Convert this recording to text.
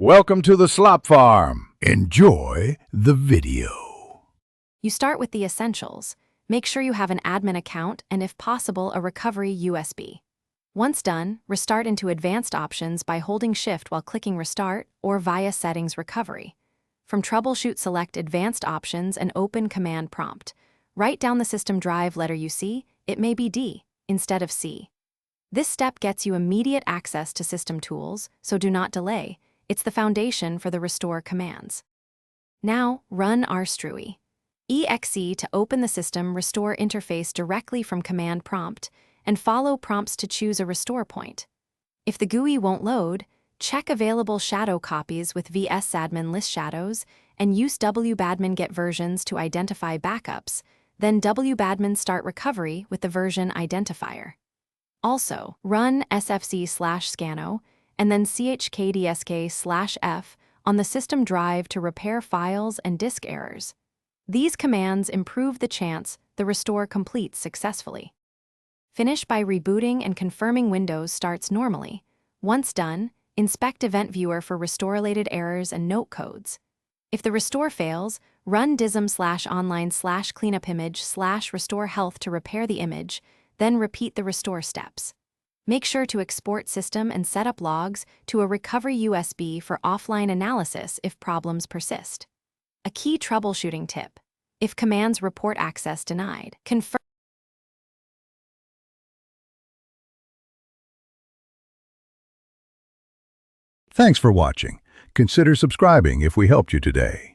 Welcome to the Slop Farm. Enjoy the video. You start with the essentials. Make sure you have an admin account and, if possible, a recovery USB. Once done, restart into advanced options by holding Shift while clicking Restart or via Settings Recovery. From Troubleshoot, select Advanced Options and open Command Prompt. Write down the system drive letter you see. It may be D instead of C. This step gets you immediate access to system tools, so do not delay. It's the foundation for the restore commands. Now, run rstrui. EXE to open the system restore interface directly from Command Prompt, and follow prompts to choose a restore point. If the GUI won't load, check available shadow copies with vsadmin list shadows and use wbadmin get versions to identify backups, then wbadmin start recovery with the version identifier. Also, run sfc/scano and then chkdsk/f on the system drive to repair files and disk errors. These commands improve the chance the restore completes successfully. Finish by rebooting and confirming Windows starts normally. Once done, inspect Event Viewer for restore-related errors and note codes. If the restore fails, run dism/online/cleanupimage/restore health to repair the image, then repeat the restore steps. Make sure to export system and setup logs to a recovery USB for offline analysis if problems persist. A key troubleshooting tip: if commands report access denied, confirm. Thanks for watching. Consider subscribing if we helped you today.